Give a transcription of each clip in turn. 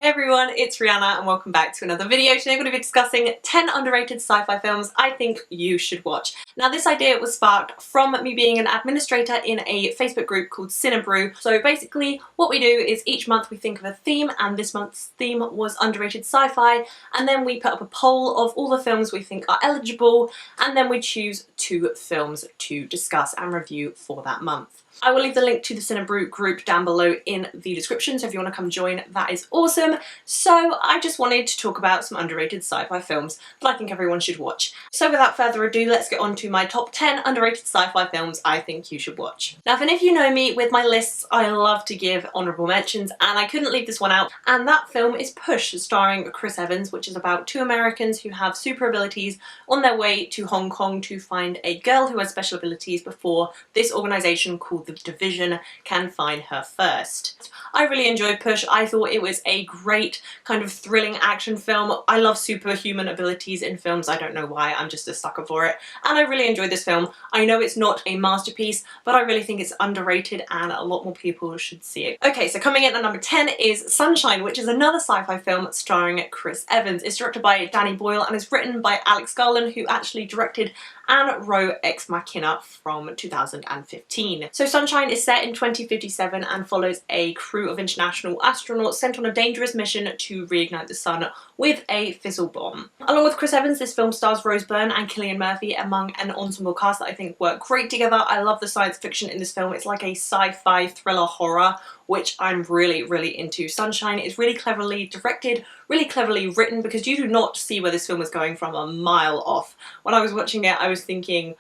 Everyone, it's Rihanna and welcome back to another video. Today we're going to be discussing 10 underrated sci-fi films I think you should watch. Now this idea was sparked from me being an administrator in a Facebook group called Cinebrew. So basically what we do is each month we think of a theme, and this month's theme was underrated sci-fi, and then we put up a poll of all the films we think are eligible, and then we choose 2 films to discuss and review for that month. I will leave the link to the Cinebrew group down below in the description, so if you want to come join, that is awesome. So I just wanted to talk about some underrated sci-fi films that I think everyone should watch. So without further ado, let's get on to my top 10 underrated sci-fi films I think you should watch. Now, if you know me with my lists, I love to give honourable mentions, and I couldn't leave this one out, and that film is Push, starring Chris Evans, which is about 2 Americans who have super abilities on their way to Hong Kong to find a girl who has special abilities before this organisation called the Division can find her first. I really enjoyed Push. I thought it was a great kind of thrilling action film. I love superhuman abilities in films. I don't know why, I'm just a sucker for it. And I really enjoyed this film. I know it's not a masterpiece, but I really think it's underrated and a lot more people should see it. Okay, so coming in at number 10 is Sunshine, which is another sci-fi film starring Chris Evans. It's directed by Danny Boyle and is written by Alex Garland, who actually directed and wrote Ex Machina from 2015. So Sunshine is set in 2057 and follows a crew of international astronauts sent on a dangerous mission to reignite the sun with a fissile bomb. Along with Chris Evans, this film stars Rose Byrne and Cillian Murphy among an ensemble cast that I think work great together. I love the science fiction in this film. It's like a sci-fi thriller horror, which I'm really into. Sunshine is really cleverly directed, really cleverly written, because you do not see where this film is going from a mile off. When I was watching it, I was thinking,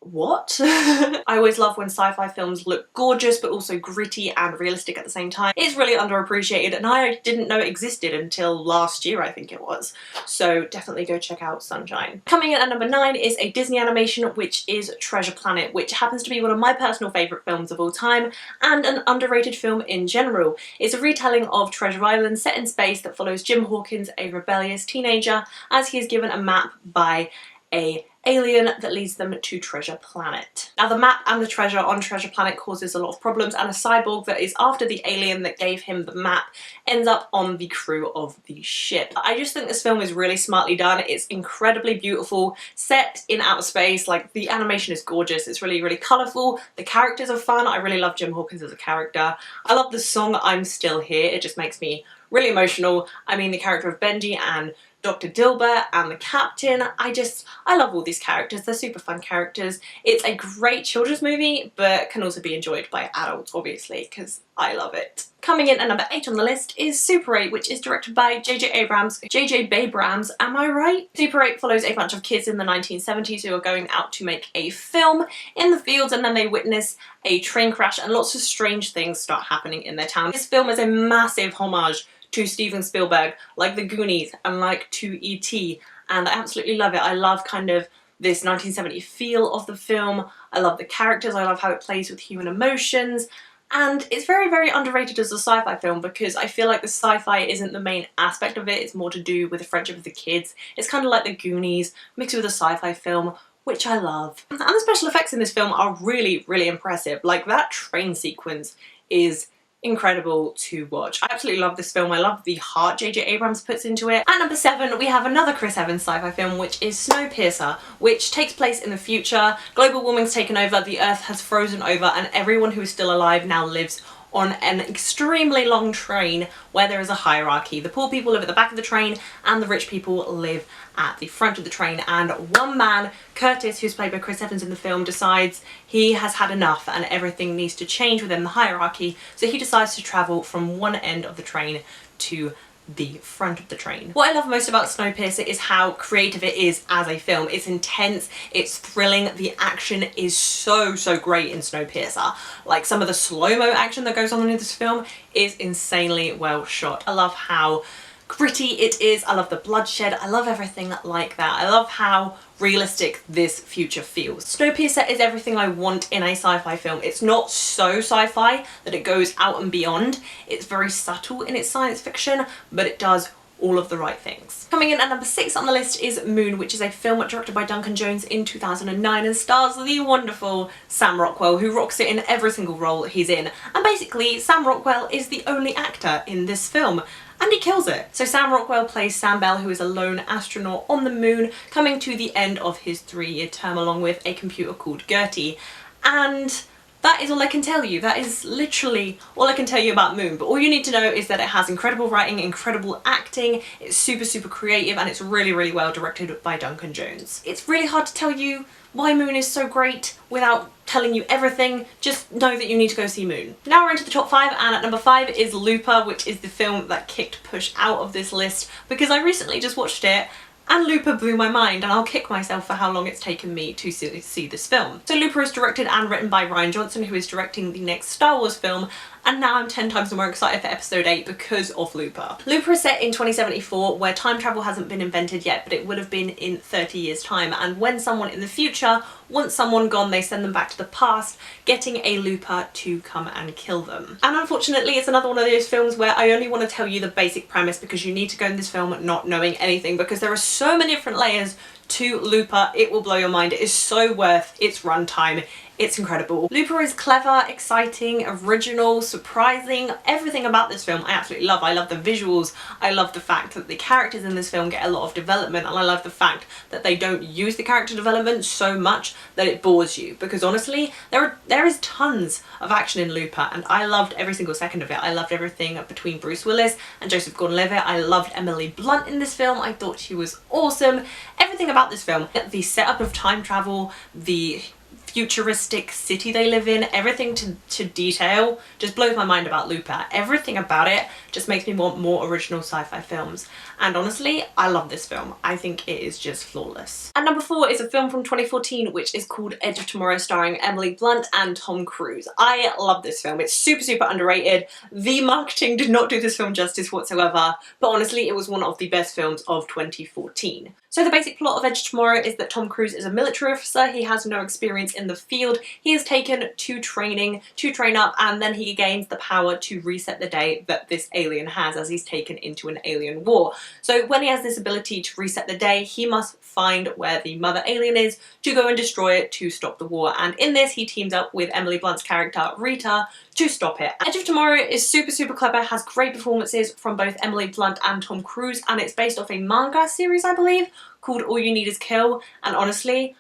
what? I always love when sci-fi films look gorgeous but also gritty and realistic at the same time. It's really underappreciated, and I didn't know it existed until last year, I think it was. So definitely go check out Sunshine. Coming in at number 9 is a Disney animation, which is Treasure Planet, which happens to be one of my personal favourite films of all time and an underrated film in general. It's a retelling of Treasure Island set in space that follows Jim Hawkins, a rebellious teenager, as he is given a map by an alien that leads them to Treasure Planet. Now the map and the treasure on Treasure Planet causes a lot of problems, and a cyborg that is after the alien that gave him the map ends up on the crew of the ship. I just think this film is really smartly done. It's incredibly beautiful, set in outer space. Like, the animation is gorgeous, it's really colourful, the characters are fun. I really love Jim Hawkins as a character. I love the song I'm Still Here, it just makes me really emotional. I mean, the character of Benji and Dr. Dilbert and the Captain, I love all these characters. They're super fun characters. It's a great children's movie, but can also be enjoyed by adults, obviously, because I love it. Coming in at number 8 on the list is Super 8, which is directed by J.J. Abrams, am I right? Super 8 follows a bunch of kids in the 1970s who are going out to make a film in the fields, and then they witness a train crash and lots of strange things start happening in their town. This film is a massive homage to Steven Spielberg, like The Goonies and like to E.T., and I absolutely love it. I love kind of this 1970s feel of the film. I love the characters, I love how it plays with human emotions, and it's very underrated as a sci-fi film because I feel like the sci-fi isn't the main aspect of it. It's more to do with the friendship of the kids. It's kind of like The Goonies mixed with a sci-fi film, which I love. And the special effects in this film are really impressive. Like, that train sequence is incredible to watch. I absolutely love this film. I love the heart J.J. Abrams puts into it. At number 7 we have another Chris Evans sci-fi film, which is Snowpiercer, which takes place in the future. Global warming's taken over, the earth has frozen over, and everyone who is still alive now lives on an extremely long train where there is a hierarchy. The poor people live at the back of the train and the rich people live at the front of the train, and one man, Curtis, who's played by Chris Evans in the film, decides he has had enough and everything needs to change within the hierarchy, so he decides to travel from one end of the train to the front of the train. What I love most about Snowpiercer is how creative it is as a film. It's intense, it's thrilling, the action is so great in Snowpiercer. Like, some of the slow-mo action that goes on in this film is insanely well shot. I love how gritty it is, I love the bloodshed, I love everything like that. I love how realistic this future feels. Snowpiercer is everything I want in a sci-fi film. It's not so sci-fi that it goes out and beyond. It's very subtle in its science fiction, but it does all of the right things. Coming in at number 6 on the list is Moon, which is a film directed by Duncan Jones in 2009 and stars the wonderful Sam Rockwell, who rocks it in every single role he's in. And basically, Sam Rockwell is the only actor in this film, and he kills it. So Sam Rockwell plays Sam Bell, who is a lone astronaut on the moon, coming to the end of his 3-year term along with a computer called Gertie. And that is all I can tell you. That is literally all I can tell you about Moon. But all you need to know is that it has incredible writing, incredible acting, it's super creative, and it's really well directed by Duncan Jones. It's really hard to tell you why Moon is so great without telling you everything. Just know that you need to go see Moon. Now we're into the top 5, and at number 5 is Looper, which is the film that kicked Push out of this list because I recently just watched it and Looper blew my mind, and I'll kick myself for how long it's taken me to see this film. So Looper is directed and written by Rian Johnson, who is directing the next Star Wars film, and now I'm 10 times more excited for episode 8 because of Looper. Looper is set in 2074, where time travel hasn't been invented yet, but it would have been in 30 years time, and when someone in the future wants someone gone, they send them back to the past, getting a Looper to come and kill them. And unfortunately, it's another one of those films where I only want to tell you the basic premise because you need to go in this film not knowing anything, because there are so many different layers to Looper. It will blow your mind. It is so worth its runtime. It's incredible. Looper is clever, exciting, original, surprising. Everything about this film I absolutely love. I love the visuals. I love the fact that the characters in this film get a lot of development, and I love the fact that they don't use the character development so much that it bores you, because honestly there is tons of action in Looper and I loved every single second of it. I loved everything between Bruce Willis and Joseph Gordon-Levitt. I loved Emily Blunt in this film. I thought she was awesome. Everything about this film, the setup of time travel, the futuristic city they live in, everything to detail just blows my mind about Looper. Everything about it just makes me want more original sci-fi films, and honestly I love this film. I think it is just flawless. And number 4 is a film from 2014 which is called Edge of Tomorrow, starring Emily Blunt and Tom Cruise. I love this film. It's super underrated. The marketing did not do this film justice whatsoever, but honestly it was one of the best films of 2014. So the basic plot of Edge of Tomorrow is that Tom Cruise is a military officer. He has no experience in the field. He is taken to training to train up, and then he gains the power to reset the day that this alien has, as he's taken into an alien war. So when he has this ability to reset the day, he must find where the mother alien is to go and destroy it to stop the war. And in this he teams up with Emily Blunt's character Rita to stop it. Edge of Tomorrow is super clever, has great performances from both Emily Blunt and Tom Cruise, and it's based off a manga series I believe called All You Need Is Kill, and honestly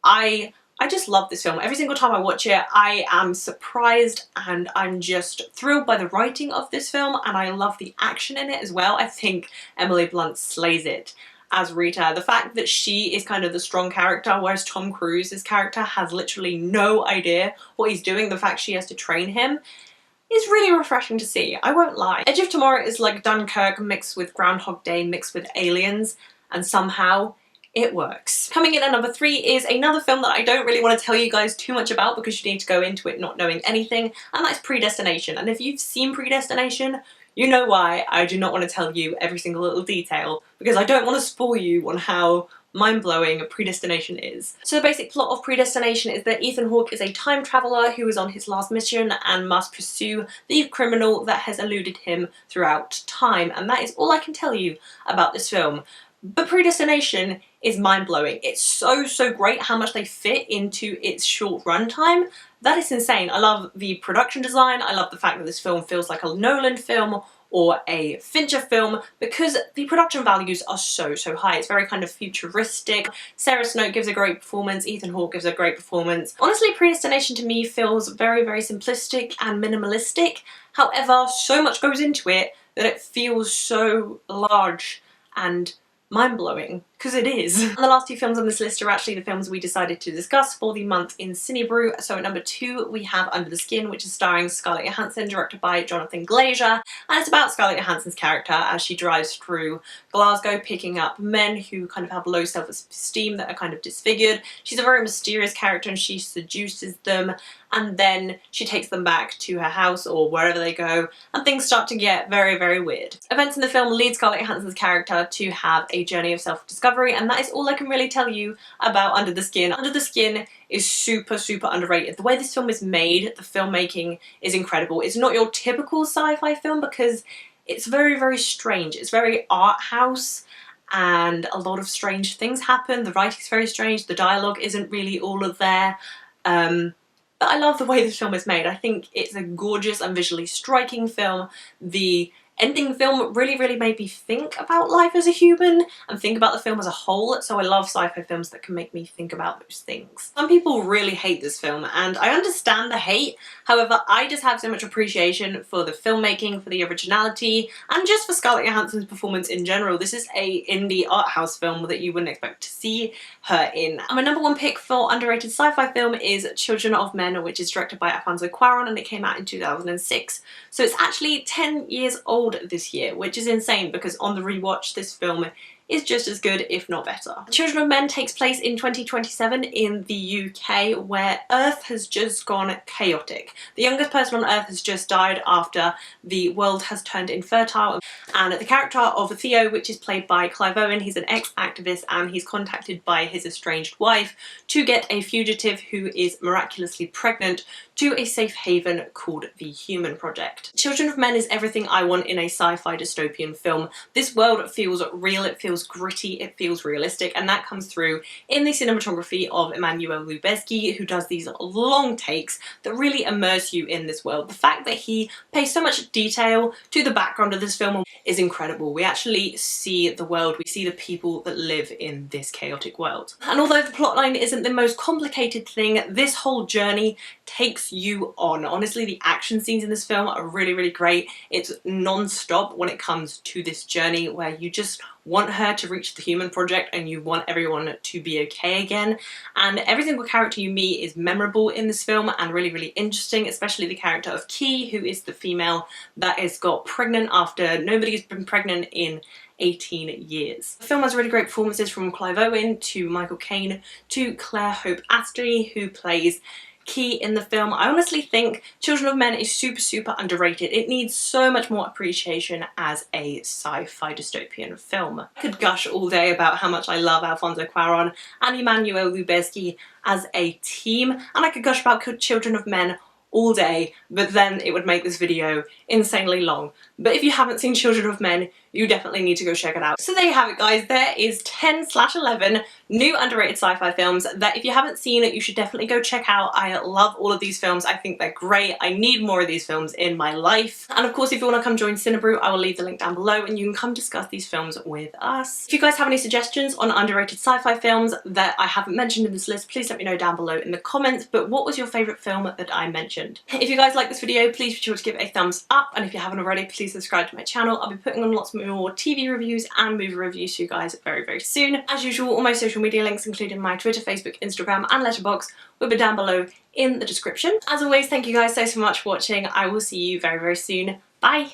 I just love this film. Every single time I watch it I am surprised and I'm just thrilled by the writing of this film, and I love the action in it as well. I think Emily Blunt slays it as Rita. The fact that she is kind of the strong character, whereas Tom Cruise's character has literally no idea what he's doing, the fact she has to train him is really refreshing to see, I won't lie. Edge of Tomorrow is like Dunkirk mixed with Groundhog Day mixed with aliens, and somehow it works. Coming in at number 3 is another film that I don't really want to tell you guys too much about because you need to go into it not knowing anything, and that's Predestination. And if you've seen Predestination, you know why I do not want to tell you every single little detail, because I don't want to spoil you on how mind-blowing Predestination is. So the basic plot of Predestination is that Ethan Hawke is a time traveller who is on his last mission and must pursue the criminal that has eluded him throughout time, and that is all I can tell you about this film. But Predestination is mind-blowing. It's so great how much they fit into its short runtime. That is insane. I love the production design. I love the fact that this film feels like a Nolan film or a Fincher film because the production values are so high. It's very kind of futuristic. Sarah Snow gives a great performance. Ethan Hawke gives a great performance. Honestly, Predestination to me feels very simplistic and minimalistic. However, so much goes into it that it feels so large and mind-blowing, because it is. And the last 2 films on this list are actually the films we decided to discuss for the month in Cinebrew. So at number 2 we have Under the Skin, which is starring Scarlett Johansson, directed by Jonathan Glazer, and it's about Scarlett Johansson's character as she drives through Glasgow picking up men who kind of have low self-esteem, that are kind of disfigured. She's a very mysterious character and she seduces them, and then she takes them back to her house or wherever they go, and things start to get very weird. Events in the film lead Scarlett Johansson's character to have a journey of self-discovery, and that is all I can really tell you about Under the Skin. Under the Skin is super underrated. The way this film is made, the filmmaking is incredible. It's not your typical sci-fi film because It's very, very strange. It's very art house, and a lot of strange things happen. The writing's very strange, the dialogue isn't really all of there. But I love the way this film is made. I think it's a gorgeous and visually striking film. The ending film really, really made me think about life as a human and think about the film as a whole, so I love sci-fi films that can make me think about those things. Some people really hate this film, and I understand the hate. However, I just have so much appreciation for the filmmaking, for the originality, and just for Scarlett Johansson's performance in general. This is a indie art house film that you wouldn't expect to see her in. And my number one pick for underrated sci-fi film is Children of Men, which is directed by Alfonso Cuarón, and it came out in 2006. So it's actually 10 years old this year, which is insane because on the rewatch this film is just as good, if not better. Children of Men takes place in 2027 in the UK, where Earth has just gone chaotic. The youngest person on Earth has just died after the world has turned infertile, and the character of Theo, which is played by Clive Owen, he's an ex-activist and he's contacted by his estranged wife to get a fugitive who is miraculously pregnant to a safe haven called the Human Project. Children of Men is everything I want in a sci-fi dystopian film. This world feels real, it feels gritty, it feels realistic, and that comes through in the cinematography of Emmanuel Lubezki, who does these long takes that really immerse you in this world. The fact that he pays so much detail to the background of this film is incredible. We actually see the world, we see the people that live in this chaotic world. And although the plotline isn't the most complicated thing, this whole journey takes you on. Honestly, the action scenes in this film are really, really great. It's non-stop when it comes to this journey where you just want her to reach the Human Project and you want everyone to be okay again. And every single character you meet is memorable in this film and really, really interesting, especially the character of Key, who is the female that has got pregnant after nobody's been pregnant in 18 years. The film has really great performances from Clive Owen to Michael Caine to Claire Hope Astley, who plays Key in the film. I honestly think Children of Men is super, super underrated. It needs so much more appreciation as a sci-fi dystopian film. I could gush all day about how much I love Alfonso Cuarón and Emmanuel Lubezki as a team, and I could gush about Children of Men all day, but then it would make this video insanely long. But if you haven't seen Children of Men, you definitely need to go check it out. So there you have it, guys. There is 10/11 new underrated sci-fi films that if you haven't seen it, you should definitely go check out. I love all of these films. I think they're great. I need more of these films in my life. And of course, if you want to come join Cinebrew, I will leave the link down below and you can come discuss these films with us. If you guys have any suggestions on underrated sci-fi films that I haven't mentioned in this list, please let me know down below in the comments. But what was your favourite film that I mentioned? If you guys like this video, please be sure to give it a thumbs up. And if you haven't already, please subscribe to my channel. I'll be putting on lots more TV reviews and movie reviews for you guys very, very soon. As usual, all my social media links, including my Twitter, Facebook, Instagram and Letterboxd, will be down below in the description. As always, thank you guys so much for watching. I will see you very, very soon. Bye!